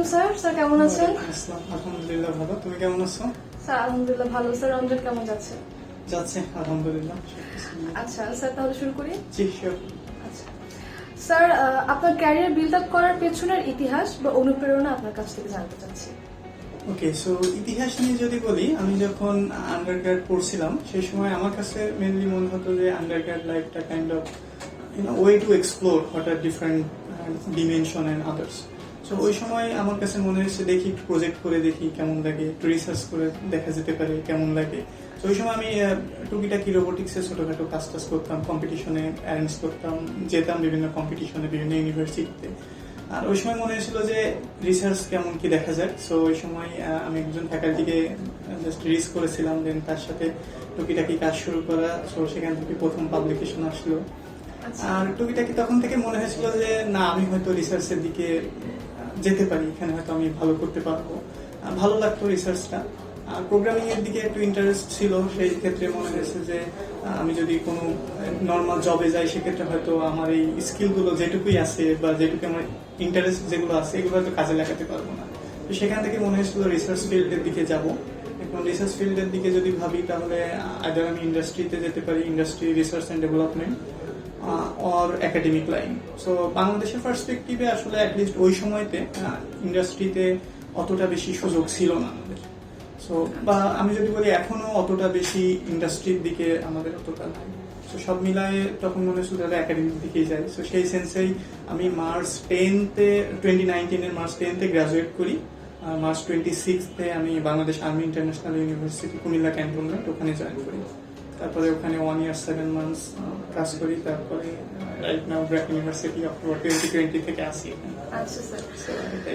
আলাইকুম sir. Sir কেমন আছেন? আসসালাম, আলহামদুলিল্লাহ ভালো। তুমি কেমন আছো? স্যার আলহামদুলিল্লাহ ভালো। স্যার রমজান কেমন যাচ্ছে? যাচ্ছে আলহামদুলিল্লাহ। আচ্ছা স্যার, তাহলে শুরু করি। জি শিওর। আচ্ছা স্যার, আপনার ক্যারিয়ার বিল্ড আপ করার পেছনের ইতিহাস বা অনুপ্রেরণা আপনার কাছ থেকে জানতে চাচ্ছি। ওকে, সো ইতিহাস নিয়ে যদি বলি, আমি যখন আন্ডারগ্রেড পড়ছিলাম সেই সময় আমার কাছে মেনলি মনে হতো যে আন্ডারগ্রেড লাইফটা kind of way to explore what are different dimension and others. So ওই সময় আমার কাছে মনে হচ্ছে দেখি একটু প্রজেক্ট করে দেখি কেমন লাগে, একটু রিসার্চ করে দেখা যেতে পারে কেমন লাগে। তো ওই সময় আমি টুকিটাকি রোবোটিক্সের ছোটখাটো কাজ টাজ করতাম, কম্পিটিশনে অ্যারেঞ্জ করতাম, যেতাম বিভিন্ন কম্পিটিশনে বিভিন্ন ইউনিভার্সিটিতে। আর ওই সময় মনে হয়েছিল যে রিসার্চ কেমন কি দেখা যায়। সো ওই সময় আমি একজন ফ্যাকাল্টিকে জাস্ট রিস করেছিলাম, দেন তার সাথে টুকিটাকি কাজ শুরু করা। সো সেখান থেকে প্রথম পাবলিকেশন আসলো। আর টুকিটাকি তখন থেকে মনে হয়েছিল যে না, আমি হয়তো রিসার্চের দিকে যেতে পারি, এখানে হয়তো আমি ভালো করতে পারবো। ভালো লাগতো রিসার্চটা। প্রোগ্রামিং এর দিকে একটু ইন্টারেস্ট ছিল, সেই ক্ষেত্রে মনে হয়েছে যে আমি যদি কোনো নর্মাল জবে যাই সেক্ষেত্রে হয়তো আমার এই স্কিলগুলো যেটুকুই আছে বা যেটুকু আমার ইন্টারেস্ট যেগুলো আছে এগুলো হয়তো কাজে লাগাতে পারবো না। তো সেখান থেকে মনে হয়েছিল রিসার্চ ফিল্ডের দিকে যাব। এখন রিসার্চ ফিল্ডের দিকে যদি ভাবি তাহলে আইদার আমি ইন্ডাস্ট্রিতে যেতে পারি, industry research and development, or academic line. So বাংলাদেশের পার্সপেক্টিভে আসলে অ্যাটলিস্ট ওই সময়তে ইন্ডাস্ট্রিতে অতটা বেশি সুযোগ ছিল না আমাদের। সো বা আমি যদি বলি এখনো অতটা বেশি ইন্ডাস্ট্রির দিকে আমাদের অতটা নাই। তো সব মিলায়ে তখন মনে হচ্ছে তাহলে একাডেমিক দিকেই যাই। সো সেই সেন্সেই আমি মার্চ 2019 মার্চ 10 গ্রাজুয়েট করি। মার্চ 26 আমি Bangladesh army international university Comilla cantonment ওখানে জয়েন করি। তারপরে ওখানে 1 year 7 months কাজ করি। তারপরে right now BRAC university October 2020 থেকে আসি। আচ্ছা স্যার।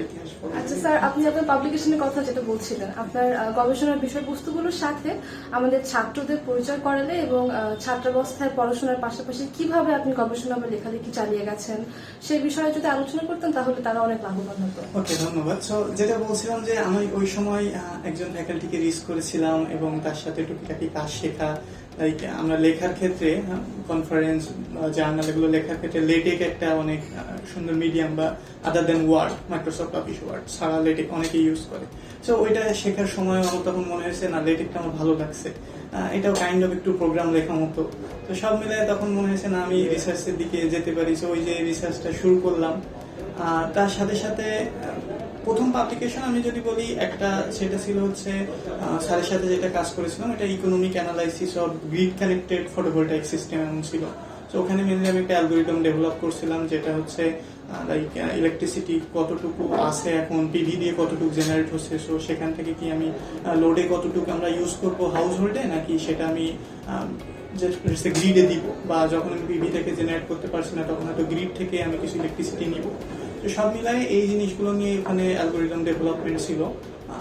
ইতিহাস আচ্ছা স্যার, আপনি আপনার পাবলিকেশনের কথা যেটা বলছিলেন, আপনার গবেষণার বিষয়বস্তুগুলোর সাথে আমাদের ছাত্রদের পরিচয় করালে এবং ছাত্রাবস্থায় পড়াশোনার পাশাপাশি কিভাবে আপনি গবেষণা বা লেখালেখি চালিয়ে গেছেন সেই বিষয়ে যদি আলোচনা করতেন তাহলে তারা অনেক লাভবান হতো। ওকে, ধন্যবাদ। সো যেটা বলছিলাম যে আমি ওই সময় একজন ফ্যাকাল্টিকে রিস করেছিলাম এবং তার সাথে টুকিটাকি কাজ শেখা। লাইক আমরা লেখার ক্ষেত্রে কনফারেন্স জার্নাল এগুলো লেখার ক্ষেত্রে লেটেক একটা অনেক সুন্দর মিডিয়াম, বা আদার দেন ওয়ার্ড, মাইক্রোসফট অফিস ওয়ার্ড ছাড়া লেটেক অনেকে ইউজ করে। সো ওইটা শেখার সময় আমার তখন মনে হয়েছে না, লেটেকটা আমার ভালো লাগছে, এটাও কাইন্ড অফ একটু প্রোগ্রাম লেখা মতো। তো সব মিলায় তখন মনে হয়েছে না, আমি রিসার্চের দিকে যেতে পারি। সো ওই যে রিসার্চটা শুরু করলাম। তার সাথে সাথে প্রথম পাবলিকেশন আমি যদি বলি একটা, সেটা ছিল হচ্ছে স্যারের সাথে যেটা কাজ করেছিলাম, এটা economic analysis of grid connected photovoltaic system এমন ছিল। তো ওখানে মেনলি আমি একটা অ্যালগোরিদম ডেভেলপ করছিলাম, যেটা হচ্ছে লাইক ইলেকট্রিসিটি কতটুকু আছে এখন, পিভি দিয়ে কতটুকু জেনারেট হচ্ছে। সো সেখান থেকে কি আমি লোডে কতটুকু আমরা ইউজ করবো হাউস হোল্ডে, নাকি সেটা আমি গ্রিডে দিব, বা যখন আমি পিভি থেকে জেনারেট করতে পারছি না তখন হয়তো গ্রিড থেকে আমি কিছু ইলেকট্রিসিটি নিব। তো সব মিলাই এই জিনিসগুলো নিয়ে এখানে অ্যালগোরিদম ডেভেলপমেন্ট ছিল।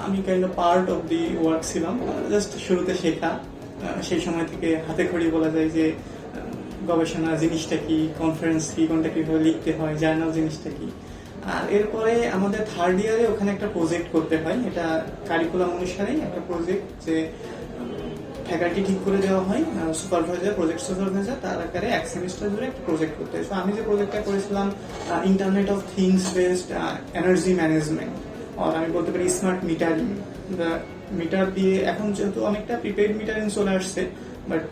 আমি kind of part of the work ছিলাম, জাস্ট শুরুতে শেখা। সেই সময় থেকে হাতে খড়ি বলা যায় যে গবেষণা জিনিসটা কি, কনফারেন্স কি, কোনটা কিভাবে লিখতে হয়, জার্নাল জিনিসটা কি। আর এরপরে আমাদের থার্ড ইয়ারে ওখানে একটা প্রজেক্ট করতে হয়। এটা কারিকুলাম অনুসারেই একটা প্রজেক্ট, যে ফ্যাকাল্টি ঠিক করে দেওয়া হয়, সুপারভাইজার, প্রজেক্ট সুপারভাইজার, তার আকারে এক সেমিস্টার ধরে একটা প্রজেক্ট করতে হয়। আমি যে প্রজেক্টটা করেছিলাম internet of things based energy management, আর আমি বলতে পারি স্মার্ট মিটারিং। মিটার দিয়ে এখন যেহেতু অনেকটা প্রিপেড মিটারিং চলে আসছে, বাট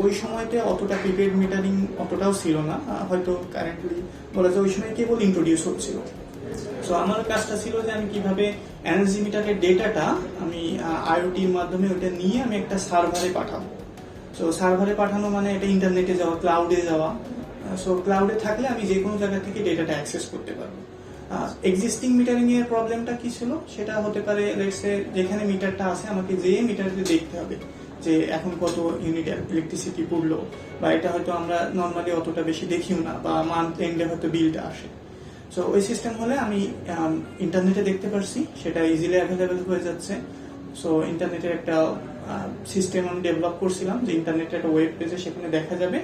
ওই সময়তে অতটা প্রিপেড মিটারিং অতটাও ছিল না। হয়তো কারেন্টলি বলা যায় ওই সময় কেবল ইন্ট্রোডিউস হচ্ছিল। সো আমার কাজটা ছিল যে আমি কিভাবে এনার্জি মিটারের ডেটাটা আমি আইওটির মাধ্যমে ওটা নিয়ে আমি একটা সার্ভারে পাঠাবো। সো সার্ভারে পাঠানো মানে এটা ইন্টারনেটে যাওয়া, ক্লাউডে যাওয়া। সো ক্লাউডে থাকলে আমি যে কোনো জায়গা থেকে ডেটাটা অ্যাক্সেস করতে পারবো। এক্সিস্টিং মিটারিং এর প্রবলেমটা কি ছিল, সেটা হতে পারে লেটসে যেখানে মিটারটা আছে আমাকে যেয়ে মিটারটা দেখতে হবে যে এখন কত ইউনিট ইলেকট্রিসিটি পড়লো, বা এটা হয়তো আমরা নর্মালি অতটা বেশি দেখিও না, বা মান্থ এন্ডে হয়তো বিলটা আসে। সো ওই সিস্টেম হলে আমি ইন্টারনেটে দেখতে পারছি, সেটা ইজিলি অ্যাভেলেবেল হয়ে যাচ্ছে। সো ইন্টারনেটের একটা সিস্টেম আমি ডেভেলপ করছিলাম, যে ইন্টারনেটের একটা ওয়েব পেজে সেখানে দেখা যাবে,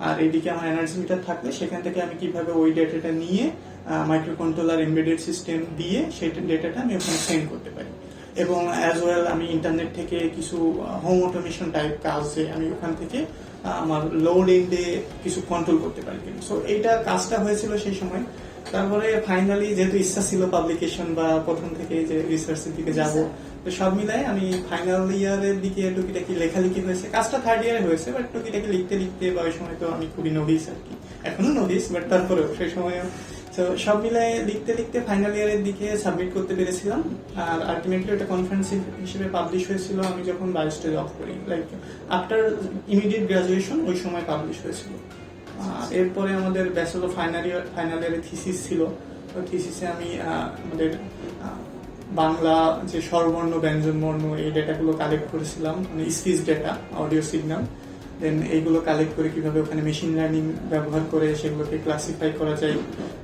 আর এইদিকে আমার এনার্জি মিটার থাকলে সেখান থেকে আমি কিভাবে ওই ডেটাটা নিয়ে মাইক্রো কন্ট্রোলার এমবেডেড সিস্টেম দিয়ে সেই ডেটাটা আমি ওখানে সেন্ড করতে পারি। এবং অ্যাজ ওয়েল আমি ইন্টারনেট থেকে কিছু হোম অটোমেশন টাইপ কাজ, যে আমি ওখান থেকে আমার লোড এন্ডে কিছু কন্ট্রোল করতে পারি। সো এইটা কাজটা হয়েছিল সেই সময়। তারপরে ফাইনালি যেহেতু ইচ্ছা ছিল পাবলিকেশন বা প্রথম থেকে যে রিসার্চের দিকে যাব, তো সব মিলাই আমি ফাইনাল ইয়ারের দিকে টুকিটাকি লেখালেখি হয়েছে, কাজটা থার্ড ইয়ারে হয়েছে, বাট টুকিটাকি লিখতে লিখতে বা ওই সময় তো আমি খুবই নভিস আর কি, এখনো নভিস, বাট তারপরেও সেই সময়ও তো সব মিলাই লিখতে লিখতে ফাইনাল ইয়ারের দিকে সাবমিট করতে পেরেছিলাম। আর আলটিমেটলি ওটা কনফারেন্স হিসেবে পাবলিশ হয়েছিল আমি যখন বায়োস্টে জব করি, লাইক আফটার ইমিডিয়েট গ্রাজুয়েশন ওই সময় পাবলিশ হয়েছিল। এরপরে আমাদের ব্যাচেলর ফাইনাল ইয়ারের থিসিস ছিল, ওই থিসিসে আমি আমাদের বাংলা যে স্বরবর্ণ ব্যঞ্জনবর্ণ এই ডেটাগুলো কালেক্ট করেছিলাম, মানে স্পিচ ডেটা, অডিও সিগন্যাল, দেন এইগুলো কালেক্ট করে কিভাবে ওখানে মেশিন লার্নিং ব্যবহার করে সেগুলোকে ক্লাসিফাই করা যায়।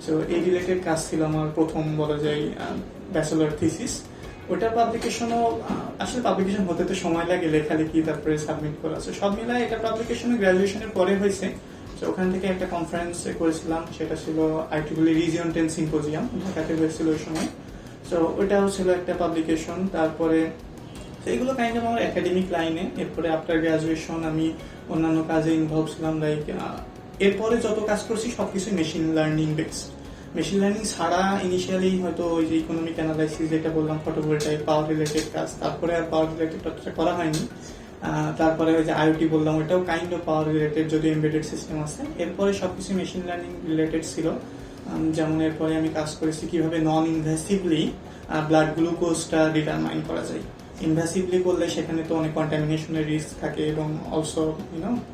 সো এই রিলেটেড কাজ ছিল আমার প্রথম বলা যায় ব্যাচেলর থিসিস। ওটার পাবলিকেশনও আসলে পাবলিকেশন হতে তো সময় লাগে, লেখালেখি তারপরে সাবমিট করা, সো সব মিলায় এটা পাবলিকেশন গ্রাজুয়েশনের পরে হয়েছে। তো ওখান থেকে একটা কনফারেন্স করেছিলাম, সেটা ছিল IEEE রিজিয়ন 10 সিম্পোজিয়াম, ঢাকাতে হয়েছিল ওই সময়। সো ওইটাও ছিল একটা পাবলিকেশন। তারপরে এইগুলো কাইন্ড অফ আমার একাডেমিক লাইনে। এরপরে আফটার গ্রাজুয়েশন আমি অন্যান্য কাজে ইনভলভ ছিলাম, লাইক এরপরে যত কাজ করছি সবকিছু machine learning based. Machine learning ছাড়া ইনিশিয়ালি হয়তো ওই যে ইকোনমিক অ্যানালাইসিস যেটা বললাম, ফটোভোল্টাইক পাওয়ার রিলেটেড কাজ, তারপরে আর পাওয়ার রিলেটেড করা হয়নি। তারপরে ওই যে IoT বললাম, ওইটাও কাইন্ড অফ পাওয়ার রিলেটেড, যদি এমবেডেড সিস্টেম আছে। এরপরে সবকিছু মেশিন লার্নিং রিলেটেড ছিল। যেমন এরপরে আমি কাজ করেছি কিভাবে নন ইনভেসিভলি ব্লাড গ্লুকোজটা ডিটারমাইন করা যায়। ইনভেসিভলি করলে সেখানে তো অনেক কন্টামিনেশনের রিস্ক থাকে এবং অলসো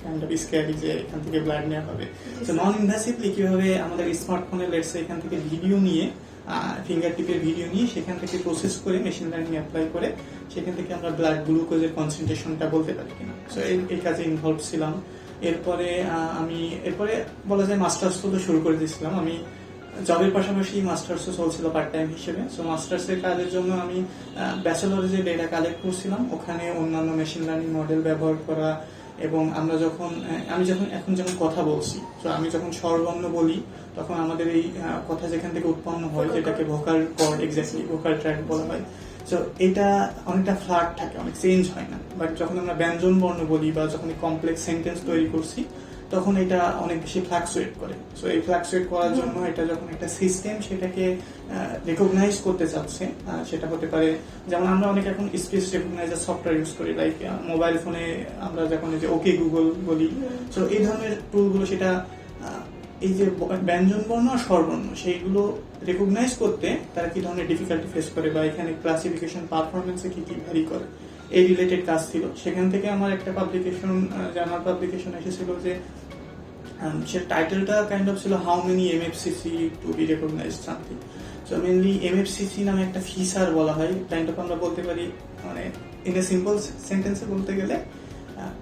কাইন্ড অফ স্ক্যারি যে এখান থেকে ব্লাড নেওয়া হবে। তো নন ইনভেসিভলি কিভাবে আমাদের স্মার্টফোনে লেটসে এখান থেকে ভিডিও নিয়ে, ফিঙ্গার টিপের ভিডিও নিয়ে সেখান থেকে প্রসেস করে মেশিন লার্নিং অ্যাপ্লাই করে সেখান থেকে আমরা ব্লাড গ্লুকোজের কনসেন্ট্রেশনটা বলতে পারি কিনা। সো এই কাজে ইনভলভ ছিলাম। এরপরে বলা যায় মাস্টার্স তো শুরু করে দিয়েছিলাম আমি। জবের পাশাপাশি মাস্টার্সও চলছিল পার্ট টাইম হিসেবে। সো মাস্টার্সের কাজের জন্য আমি ব্যাচেলরে যে ডেটা কালেক্ট করছিলাম ওখানে অন্যান্য মেশিন লার্নিং মডেল ব্যবহার করা, এবং আমি যখন কথা বলছি, তো আমি যখন স্বরবর্ণ বলি তখন আমাদের এই কথা যেখান থেকে উৎপন্ন হয় যেটাকে vocal cord, exactly vocal track বলা হয়। সো এটা অনেকটা ফ্ল্যাট থাকে, অনেক চেঞ্জ হয় না। বাট যখন আমরা ব্যঞ্জন বর্ণ বলি বা যখন কমপ্লেক্স সেন্টেন্স তৈরি করছি তখন এটা অনেক বেশি ফ্লাকচুয়েট করে। সো এই ফ্লাকচুয়েট করার জন্য এটা যখন একটা সিস্টেম সেটাকে রেকগনাইজ করতে চাচ্ছে, সেটা হতে পারে যেমন আমরা অনেক এখন স্পিচ রেকগনাইজার সফটওয়্যার ইউজ করি, লাইক মোবাইল ফোনে আমরা যখন এই যে ওকে গুগল বলি। সো এই ধরনের টুলগুলো সেটা এই যে ব্যঞ্জন বর্ণ আর স্বরবর্ণ সেইগুলো রেকগনাইজ করতে তারা কি ধরনের ডিফিকাল্টি ফেস করে বা এখানে ক্লাসিফিকেশন পারফরমেন্সে কি কি ভ্যারি করে, এই রিলেটেড কাজ ছিল। সেখান থেকে আমার একটা জার্নাল পাবলিকেশন এসেছিল যে সে টাইটেলটা কাইন্ড অফ ছিল how many MFCC to be recognised something. So mainly MFCC নামে একটা ফিচার বলা হয়, কাইন্ড অফ আমরা বলতে পারি, মানে ইন এ সিম্পল সেন্টেন্সে বলতে গেলে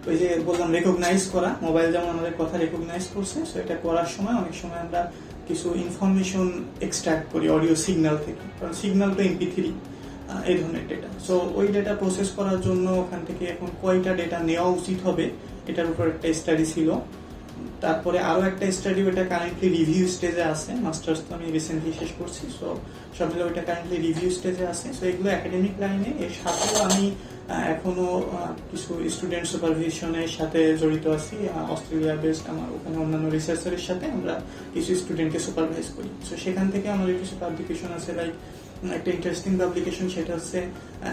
ওই যে বললাম রেকগনাইজ করা, মোবাইল যেমন আমাদের কথা রেকগনাইজ করছে, সো এটা করার সময় অনেক সময় আমরা কিছু ইনফরমেশন এক্সট্রাক্ট করি অডিও সিগন্যাল থেকে, কারণ সিগন্যাল তো MP3 এই ধরনের ডেটা। সো ওই ডেটা প্রসেস করার জন্য ওখান থেকে এখন কয়টা ডেটা নেওয়া উচিত হবে এটার উপর একটা স্টাডি ছিল। তারপরে আরো একটা স্টাডি, ওইটা কারেন্টলি রিভিউ স্টেজে আছে। মাস্টার্স তো আমি রিসেন্টলি শেষ করছি, সো সব মিলে ওইটা কারেন্টলি রিভিউ স্টেজে আছে। সো এগুলো একাডেমিক লাইনে। এর সাথেও আমি এখনো কিছু স্টুডেন্ট সুপারভিশনের সাথে জড়িত আছি। অস্ট্রেলিয়া বেসড আমার ওখানে অন্যান্য রিসার্চারের সাথে আমরা কিছু স্টুডেন্টকে সুপারভাইজ করি। সো সেখান থেকে আমাদের কিছু পাবলিকেশন আছে, লাইক একটা ইন্টারেস্টিং পাবলিকেশন, সেটা হচ্ছে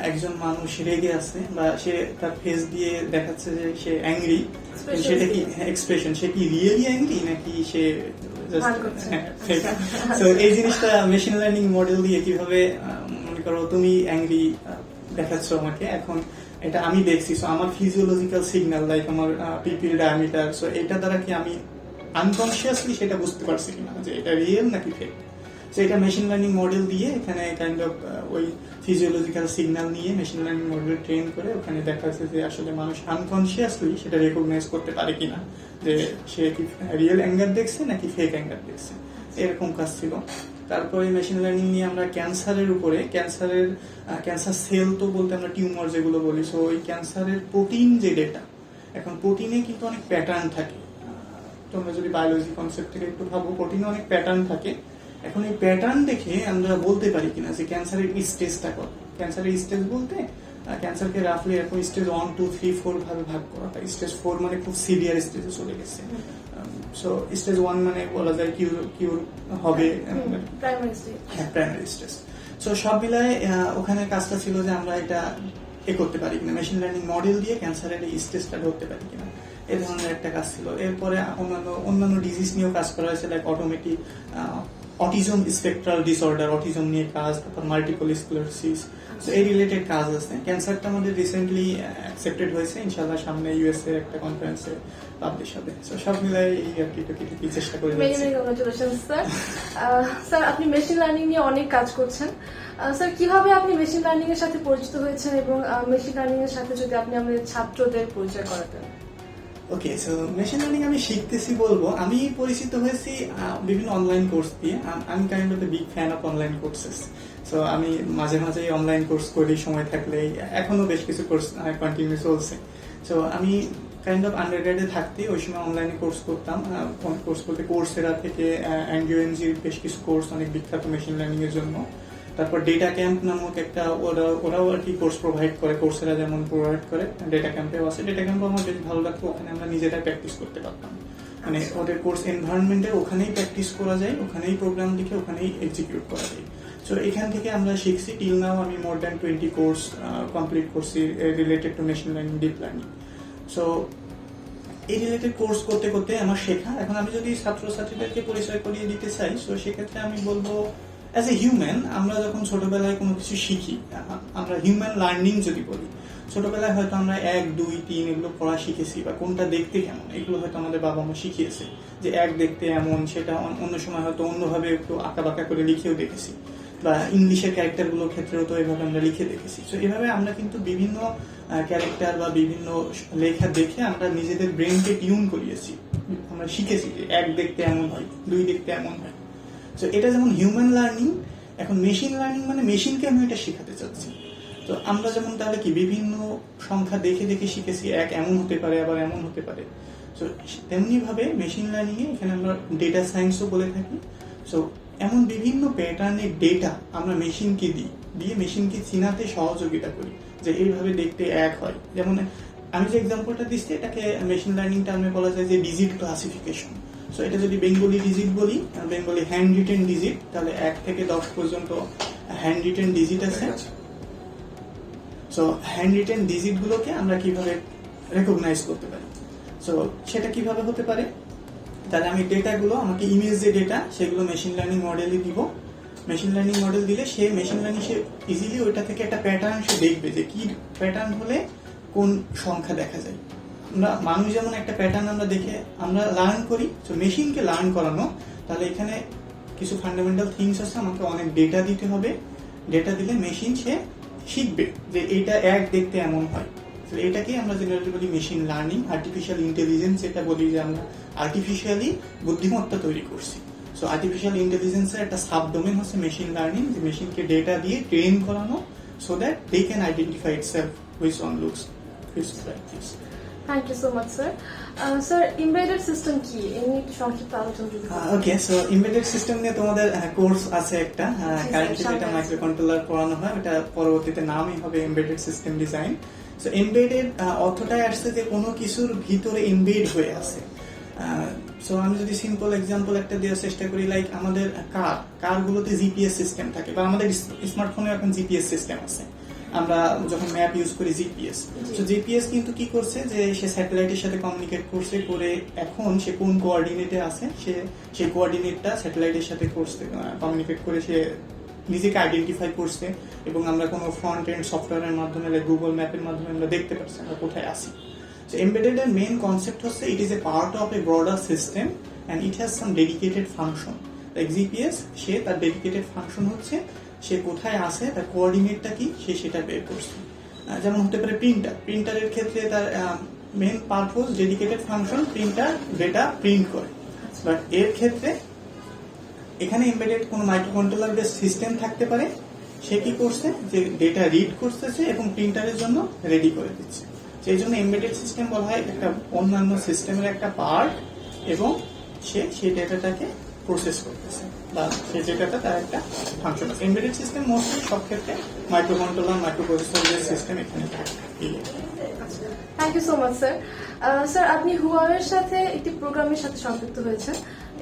একজন মানুষ রেগে আছে বা সে তার ফেস দিয়ে দেখাচ্ছে যে সে অ্যাংরি, সেটা কি এক্সপ্রেশন, সে কি রিয়েলি অ্যাংরি নাকি সে তো এই জিনিসটা মেশিন লার্নিং মডেল দিয়ে কিভাবে, মনে করো তুমি অ্যাংরি দেখাচ্ছ আমাকে, এখন এটা আমি দেখছি, সো আমার ফিজিওলজিক্যাল সিগন্যাল লাইক আমার পিপিল ডায়ামিটার, সো এটা দ্বারা কি আমি আনকনসিয়াসলি সেটা বুঝতে পারছি কিনা যে এটা রিয়েল নাকি ফেক। সো এটা মেশিন লার্নিং মডেল দিয়ে এখানে কাইন্ড অফ ওই ফিজিওলজিক্যাল সিগন্যাল নিয়ে মেশিন লার্নিং মডেল ট্রেন করে ওখানে দেখা যাচ্ছে যে আসলে মানুষ আনকনসিয়াসলি সেটা রেকগনাইজ করতে পারে কিনা যে সে কি রিয়েল অ্যাঙ্গার দেখছে নাকি ফেক অ্যাঙ্গার দেখছে, এরকম কাজ ছিল। তারপরে মেশিন লার্নিং নিয়ে আমরা ক্যান্সারের উপরে, ক্যান্সার সেল তো বলতে আমরা টিউমার যেগুলো বলি, সো ওই ক্যান্সারের প্রোটিন যে ডেটা, এখন প্রোটিনে কিন্তু অনেক প্যাটার্ন থাকে। তোমরা যদি বায়োলজি কনসেপ্ট থেকে একটু ভাবো, প্রোটিনে অনেক প্যাটার্ন থাকে। এখন এই প্যাটার্ন দেখে আমরা বলতে পারি কিনা যে ক্যান্সারের স্টেজটা কত। ক্যান্সারের স্টেজ বলতে ক্যান্সারকে রাফলি এরকম স্টেজ 1, 2, 3, 4 ভাবে ভাগ করা হয়। স্টেজ 4 মানে খুব সিভিয়ার স্টেজে চলে গেছে, সো স্টেজ 1 মানে বলা যায় কিউর হবে, প্রাইমারি স্টেজ। হ্যাঁ প্রাইমারি স্টেজ। সো সব মিলায় ওখানে কাজটা ছিল যে আমরা এটা করতে পারি কিনা, মেশিন লার্নিং মডেল দিয়ে ক্যান্সারের এই স্টেজটা ধরতে পারি কিনা, এই ধরনের একটা কাজ ছিল। এরপরে অন্যান্য ডিজিজ নিয়েও কাজ করা হয়েছে, like autism spectral disorder, autism নিয়ে কাজ, তারপর মাল্টিপল স্ক্লেরোসিস, তো এই রিলেটেড কাজ আছে। ক্যান্সারটা আমাদের রিসেন্টলি অ্যাকসেপ্টেড হয়েছে, ইনশাআল্লাহ সামনে ইউএসএ একটা কনফারেন্সে পাবলিশ হবে। সো সব মিলাই এই আর কি চেষ্টা করে মেনি যাচ্ছি। Many congratulation sir. স্যার আপনি মেশিন লার্নিং নিয়ে অনেক কাজ করছেন। স্যার কিভাবে আপনি মেশিন লার্নিং এর সাথে পরিচিত হয়েছেন এবং মেশিন লার্নিং এর সাথে যদি আপনি আমাদের ছাত্রদের পরিচয় করাতেন? ওকে, সো মেশিন লার্নিং আমি শিখতেছি বলবো, আমি পরিচিত হয়েছি বিভিন্ন অনলাইন কোর্স দিয়ে। আমি kind of a big fan of online courses. So আমি মাঝে মাঝে অনলাইন কোর্স করি সময় থাকলে, এখনো বেশ কিছু কোর্স কন্টিনিউ চলছে। সো আমি কাইন্ড অফ আন্ডারগ্রেডে থাকতে ওই সময় অনলাইনে কোর্স করতাম। কোর্স বলতে কোর্সেরা থেকে এনজিওএনজির বেশ কিছু কোর্স অনেক বিখ্যাত মেশিন লার্নিং এর জন্য। তারপর ডেটা ক্যাম্প নামক একটা ওরাও আর কি কোর্স প্রোভাইড করে, কোর্সেরা যেমন প্রোভাইড করে ডেটা ক্যাম্পেও আছে। ডেটা ক্যাম্পও আমার বেশ ভালো লাগতো, ওখানে আমরা নিজেরা প্র্যাকটিস করতে পারতাম। মানে ওদের কোর্স এনভায়রনমেন্টে ওখানেই প্র্যাকটিস করা যায়, ওখানেই প্রোগ্রাম লিখে ওখানেই এক্সিকিউট করা যায়। সো এখান থেকে আমরা শিখছি। টিল নাও আমি মোর দ্যান 20 কোর্স কমপ্লিট করছি related to machine learning, deep learning. So এই রিলেটেড কোর্স করতে করতে আমার শেখা। এখন আমি যদি ছাত্রছাত্রীদেরকে পরিচয় করিয়ে দিতে চাই, সো সেক্ষেত্রে আমি বলবো অ্যাজ এ হিউম্যান আমরা যখন ছোটবেলায় কোনো কিছু শিখি, আমরা হিউম্যান লার্নিং যদি বলি, ছোটবেলায় হয়তো আমরা 1, 2, 3 এগুলো পড়া শিখেছি, বা কোনটা দেখতে কেমন এগুলো হয়তো আমাদের বাবা মা শিখিয়েছে, যে 1 দেখতে এমন, সেটা অন্য সময় হয়তো অন্যভাবে একটু আঁকা বাঁকা করে লিখেও দেখেছি, বা ইংলিশের ক্যারেক্টারগুলোর ক্ষেত্রেও তো এভাবে আমরা লিখে দেখেছি। তো এভাবে আমরা কিন্তু বিভিন্ন ক্যারেক্টার বা বিভিন্ন লেখা দেখে আমরা নিজেদের ব্রেনকে টিউন করিয়েছি, আমরা শিখেছি যে 1 দেখতে এমন হয়, 2 দেখতে এমন হয়। তো এটা যেমন হিউম্যান লার্নিং, এখন মেশিন লার্নিং মানে মেশিনকে আমি এটা শেখাতে চাচ্ছি। তো আমরা যেমন তাহলে কি বিভিন্ন সংখ্যা দেখে দেখে শিখেছি, 1 এমন হতে পারে আবার এমন হতে পারে। তো তেমনি ভাবে মেশিন লার্নিং এ এখানে আমরা ডেটা সায়েন্সও বলে থাকি। সো এমন বিভিন্ন প্যাটার্নের ডেটা আমরা মেশিনকে দিয়ে মেশিনকে চিনাতে সহযোগিতা করি, যে এইভাবে দেখতে 1 হয়। যেমন আমি যে এক্সাম্পলটা দিচ্ছি, এটাকে মেশিন লার্নিং টার্মে বলা যায় যে ডিজিট ক্লাসিফিকেশন। সো এটা যদি বেঙ্গলি ডিজিট বলি, বেঙ্গলি হ্যান্ড রিটেন ডিজিট, তাহলে 1 থেকে 10 পর্যন্ত হ্যান্ড রিটেন ডিজিট আছে। সো হ্যান্ড রিটেন ডিজিট গুলোকে আমরা কিভাবে রেকগনাইজ করতে পারি, সো সেটা কিভাবে হতে পারে? তাহলে আমি ডেটাগুলো, আমাকে ইমেজ যে ডেটা, সেগুলো মেশিন লার্নিং মডেলে দিব। মেশিন লার্নিং মডেল দিলে সে ইজিলি ওইটা থেকে একটা প্যাটার্ন সে দেখবে, যে কি প্যাটার্ন হলে কোন সংখ্যা দেখা যায়। আমরা মানুষ যেমন একটা প্যাটার্ন আমরা দেখে আমরা লার্ন করি, তো মেশিনকে লার্ন করানো, তাহলে এখানে কিছু ফান্ডামেন্টাল থিংস আছে। আমাকে অনেক ডেটা দিতে হবে, ডেটা দিলে মেশিন সে শিখবে যে এইটা 1 দেখতে এমন হয়। তো এটাকেই আমরা জেনারেলি বলি মেশিন লার্নিং, আর্টিফিশিয়াল ইন্টেলিজেন্স। এটা বলি যে আমরা আর্টিফিশিয়ালি বুদ্ধিমত্তা তৈরি করছি। সো আর্টিফিশিয়াল ইন্টেলিজেন্সের একটা সাব ডোমেন হচ্ছে মেশিন লার্নিং, যে মেশিনকে ডেটা দিয়ে ট্রেন করানো, so that they can identify itself which one looks like this. Thank you so much sir. Sir embedded system কি, এই নিয়ে একটু সংক্ষিপ্ত আলোচনা যদি করতেন। ওকে, সো এমবেডেড সিস্টেম নিয়ে তোমাদের কোর্স আছে একটা, কারেন্টলি সামনে এটা আছে। মাইক্রো কন্ট্রোলার পড়ানো হয়, এটা পরবর্তীতে নামই হবে embedded system design. So embedded অর্থটাই আসছে যে কোনো কিছুর ভিতরে এমবেড হয়ে আছে। সো আমি যদি সিম্পল এক্সাম্পল একটা দেওয়ার চেষ্টা করি, লাইক আমাদের কারগুলোতে জিপিএস সিস্টেম থাকে, বা আমাদের স্মার্টফোনে এখন জিপিএস সিস্টেম আছে। আমরা যখন ম্যাপ ইউজ করি জিপিএস, তো জিপিএস কিন্তু কি করছে, যে সে স্যাটেলাইটের সাথে কমিউনিকেট করছে, করে এখন সে কোন কোঅর্ডিনেটে আছে, সে সেই কোঅর্ডিনেটটা স্যাটেলাইটের সাথে করছে, কমিউনিকেট করে সে নিজেকে আইডেন্টিফাই করছে, এবং আমরা কোনো ফ্রন্ট এন্ড সফটওয়্যারের মাধ্যমে, গুগল ম্যাপের মাধ্যমে আমরা দেখতে পাচ্ছি আমরা কোথায় আছি। So embedded এর মেইন কনসেপ্ট হচ্ছে it is a part of a broader system and it has some dedicated function. Like GPS, সে তার ডেডিকেটেড ফাংশন হচ্ছে সে কোথায় আছে, তার কোঅর্ডিনেটটা কি, সে সেটা বের করছে। যেমন হতে পারে প্রিন্টারের ক্ষেত্রে তার main purpose, dedicated function, printer data print করে। বাট এর ক্ষেত্রে এখানে এমবেডেড কোনো মাইক্রোকন্ট্রোলার বেস সিস্টেম থাকতে পারে, সে কি করছে, যে ডেটা রিড করতেছে এবং প্রিন্টারের জন্য রেডি করে দিচ্ছে। সেই জন্য এমবেডেড সিস্টেম বলা হয় একটা অন্যান্য সিস্টেমের একটা পার্ট, এবং সে সেই ডেটাটাকে প্রসেস করতেছে বা সেই জায়গাটা তার একটা ফাংশন আছে। এমবেডেড সিস্টেম মোস্টলি সব ক্ষেত্রে মাইক্রোকন্ট্রোলার মাইক্রোপ্রসেসর সিস্টেম এখানে থাকে। Thank you so much sir. Sir আপনি হুয়াওয়ের সাথে একটি প্রোগ্রামের সাথে সম্পৃক্ত হয়েছেন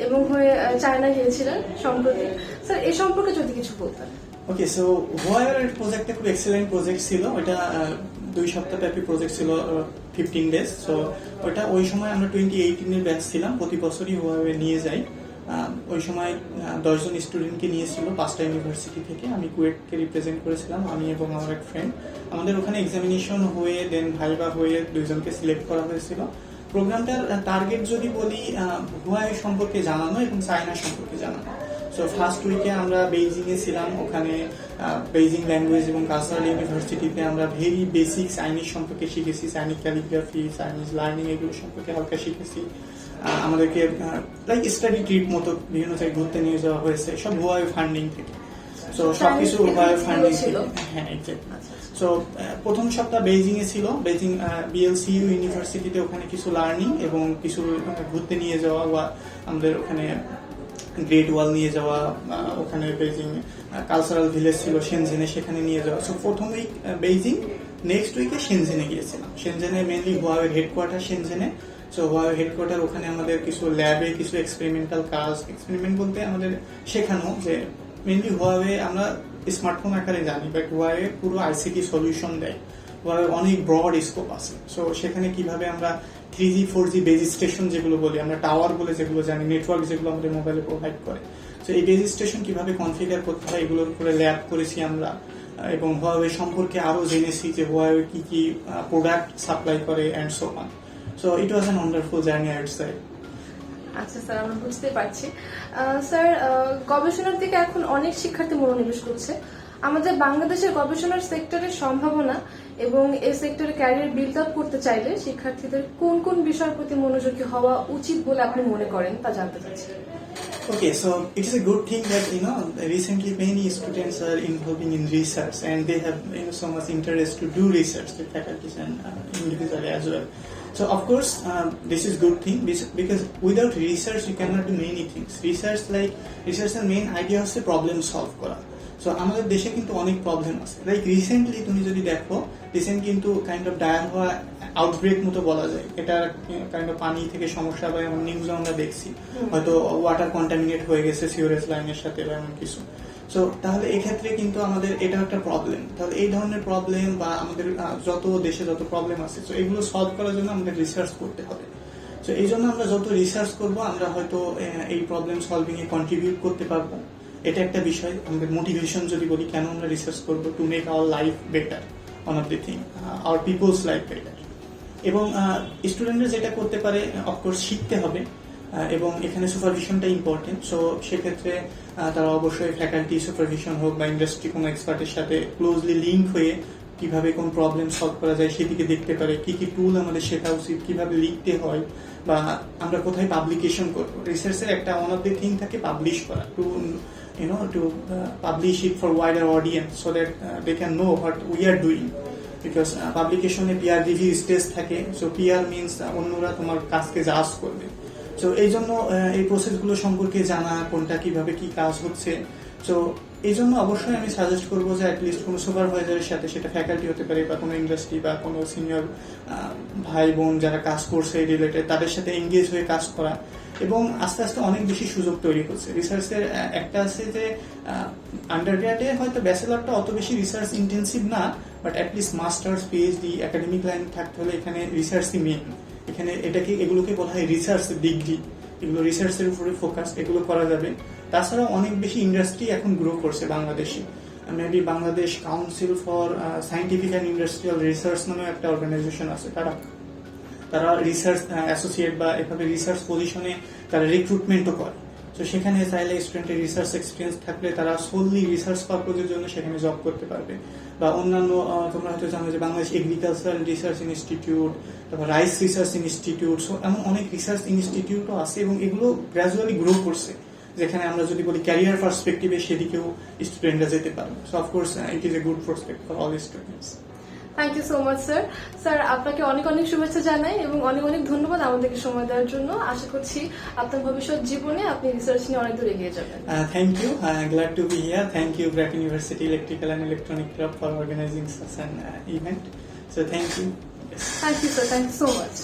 এবং হয়ে চায়না গিয়েছিলেন সম্প্রতি। স্যার এই সম্পর্কে যদি কিছু বলতেন। ওকে, সো হুয়াওয়ের প্রজেক্টটা খুব এক্সেলেন্ট প্রজেক্ট ছিল। ওটা 2 সপ্তাহ ব্যাপী প্রজেক্ট ছিল, 15 ডেজ। সো ওটা ওই সময় আমরা 2018 এর ব্যাচ ছিলাম, প্রতি বছরই হুয়াওয়ে নিয়ে যাই। ওই সময় 10 জন স্টুডেন্টকে নিয়েছিল 5টা ইউনিভার্সিটি থেকে। আমি কুয়েটকে রিপ্রেজেন্ট করেছিলাম, আমি এবং আমার এক ফ্রেন্ড। আমাদের ওখানে এক্সামিনেশন হয়ে দেন ভাইবা হয়ে 2 জনকে সিলেক্ট করা হয়েছিল। প্রোগ্রামটার টার্গেট যদি বলি হুয়াওয়ে সম্পর্কে জানানো এবং চায়না সম্পর্কে জানানো। সো ফার্স্ট উইকে আমরা বেইজিং এ ছিলাম, ওখানে বেইজিং ল্যাঙ্গুয়েজ এবং কালচারাল ইউনিভার্সিটিতে আমরা ভেরি বেসিক চাইনিজ সম্পর্কে শিখেছি, চাইনিজ ক্যালিগ্রাফি, চাইনিজ লার্নিং এগুলো সম্পর্কে হালকা শিখেছি। আমাদেরকে লাইক স্টাডি ট্রিপ মতো বিভিন্ন জায়গায় ঘুরতে নিয়ে যাওয়া হয়েছে, সব হুয়াওয়ে ফান্ডিং থেকে। সো সবকিছু হুয়াওয়ে ফান্ডিং থেকে। হ্যাঁ, এক্স্যাক্টলি। সো প্রথম সপ্তাহ বেইজিং এ ছিল, বেইজিং বিএলসিইউ ইউনিভার্সিটিতে, ওখানে কিছু লার্নিং এবং কিছু ঘুরতে নিয়ে যাওয়া বা আমাদের ওখানে গ্রেট ওয়াল নিয়ে যাওয়া, ওখানে বেইজিং কালচারাল ভিলেজ ছিল শেনজেনে, সেখানে নিয়ে যাওয়া। সো প্রথম উইক বেইজিং, নেক্সট উইকে শেনজেনে গিয়েছিলাম। শেনজেনে মেনলি হুয়াওয়ের হেডকোয়ার্টার শেনজেনে। সো হুয়াওয়ে হেডকোয়ার্টার, ওখানে আমাদের কিছু ল্যাবে কিছু এক্সপেরিমেন্টাল কাজ, এক্সপেরিমেন্ট বলতে আমাদের শেখানো যে মেনলি হুয়াওয়ে আমরা স্মার্টফোন আকারে জানি, বাট হুয়াওয়ে পুরো আইসিটি সলিউশন দেয়। হুয়াওয়ে অনেক ব্রড স্কোপ আছে। সো সেখানে কিভাবে আমরা 3G 4G বেজ স্টেশন যেগুলো বলি, আমরা টাওয়ার বলে যেগুলো জানি, নেটওয়ার্ক যেগুলো আমাদের মোবাইলে প্রোভাইড করে, তো এই বেজ স্টেশন কিভাবে কনফিগার করতে হয় এগুলোর উপরে ল্যাব করেছি আমরা। এবং হুয়াওয়ে সম্পর্কে আরো জেনেছি যে হুয়াওয়ে কি কি প্রোডাক্ট সাপ্লাই করে and so on. So it was an wonderful journey I would say. আচ্ছা স্যার, আমরা বুঝতে পারছি। স্যার, গবেষণার দিকে এখন অনেক শিক্ষার্থী মনোনিবেশ করছে। আমাদের বাংলাদেশের গবেষণার সেক্টরের সম্ভাবনা এবং এই সেক্টরে ক্যারিয়ার বিল্ড আপ করতে চাইলে শিক্ষার্থীদের কোন কোন বিষয়ের প্রতি মনোযোগী হওয়া উচিত বলে আপনি মনে করেন তা জানতে চাচ্ছি। Okay, so it is a good thing that recently many students are involving in research and they have so much interest to do research, the faculties and individually as well. So of course, this is good thing because without research you cannot do many things. Research main idea হচ্ছে problem solve করা। So আমাদের দেশে কিন্তু অনেক problem আছে, like recently তুমি যদি দেখো, রিসেন্ট কিন্তু কাইন্ড অফ ডায়ার হওয়া আউটব্রেক মতো বলা যায়। এটা কাইন্ড অফ পানি থেকে সমস্যা বা এমন নিউজ আমরা দেখছি, হয়তো ওয়াটার কন্টামিনেট হয়ে গেছে সিওরেজ লাইনের সাথে বা এমন কিছু। সো তাহলে এক্ষেত্রে কিন্তু আমাদের এটা একটা প্রবলেম। তাহলে এই ধরনের প্রবলেম বা আমাদের যত দেশে যত প্রবলেম আছে, তো এগুলো সলভ করার জন্য আমাদের রিসার্চ করতে হবে। সো এই জন্য আমরা যত রিসার্চ করবো আমরা হয়তো এই প্রবলেম সলভিং এ কন্ট্রিবিউট করতে পারবো। এটা একটা বিষয়। আমাদের মোটিভেশন যদি বলি, কেন আমরা রিসার্চ করবো, to make our life better, one of the thing, our peoples life better. এবং স্টুডেন্টরা যেটা করতে পারে, অফকোর্স শিখতে হবে এবং এখানে সুপারভিশনটা ইম্পর্টেন্ট। সো সেক্ষেত্রে তারা অবশ্যই ফ্যাকাল্টি সুপারভিশন হোক বা ইন্ডাস্ট্রি কোনো এক্সপার্টের সাথে ক্লোজলি লিঙ্ক হয়ে কিভাবে কোন প্রবলেম সলভ করা যায় সেদিকে দেখতে পারে, কি কি টুল আমাদের শেখা উচিত, কিভাবে লিখতে হয় বা আমরা কোথায় পাবলিকেশন করবো। রিসার্চের একটা ওয়ান অফ দি থিং থাকে পাবলিশ করা, to publish it for wider audience so that they can know what we are doing, because publication A peer review stage থাকে। so peer means অন্যরা তোমার কাজকে জাজ করবে। so এই জন্য এই প্রসেসগুলো সম্পর্কে জানা, কোনটা কিভাবে কি কাজ হচ্ছে। so এই জন্য অবশ্যই আমি সাজেস্ট করবো যে অ্যাটলিস্ট কোনো সুপারভাইজারের সাথে, সেটা ফ্যাকাল্টি হতে পারে বা কোনো ইন্ডাস্ট্রি বা কোনো সিনিয়র ভাই বোন যারা কাজ করছে রিলেটেড, তাদের সাথে এঙ্গেজ হয়ে কাজ করা। এবং আস্তে আস্তে অনেক বেশি সুযোগ তৈরি হচ্ছে। রিসার্চের একটা আছে যে আন্ডারগ্র্যাডে হয়তো ব্যাচেলরটা অত বেশি রিসার্চ ইন্টেন্সিভ না, but at least masters PhD academic line থাকতে হলে এখানে রিসার্চই মেন। এখানে এগুলোকে বলা হয় রিসার্চ ডিগ্রি। এগুলো রিসার্চের উপরে ফোকাস, এগুলো করা যাবে। তাছাড়াও অনেক বেশি ইন্ডাস্ট্রি এখন গ্রো করছে বাংলাদেশে। Maybe Bangladesh council for scientific and industrial research নামে একটা অর্গানাইজেশন আছে, তারা রিসার্চ অ্যাসোসিয়েট বা এভাবে রিসার্চ পজিশনে তারা রিক্রুটমেন্টও করে। তো সেখানে চাইলে স্টুডেন্টের রিসার্চ এক্সপিরিয়েন্স থাকলে তারা সোললি রিসার্চ পারপোজের জন্য সেখানে জব করতে পারবে। বা অন্যান্য তোমরা হয়তো জানো যে বাংলাদেশ এগ্রিকালচারাল রিসার্চ ইনস্টিটিউট, তারপর রাইস রিসার্চ ইনস্টিটিউট, সো এমন অনেক রিসার্চ ইনস্টিটিউটও আছে এবং এগুলো গ্র্যাজুয়ালি গ্রো করছে, যেখানে আমরা যদি বলি ক্যারিয়ার পার্সপেক্টিভে সেদিকেও স্টুডেন্টরা যেতে পারবে। So of course it is a good prospect for all students. Thank you so much sir. Sir আপনাকে অনেক অনেক শুভেচ্ছা জানাই এবং অনেক অনেক ধন্যবাদ আমাদেরকে সময় দেওয়ার জন্য। আশা করছি আপনার ভবিষ্যৎ জীবনে আপনি রিসার্চ নিয়ে অনেক দূর এগিয়ে যাবেন। Thank you. Glad to be here. Thank you, Pratt University Electrical and Electronic Club, for organizing such an event. So thank you. Yes. Thank you sir, thank you so much.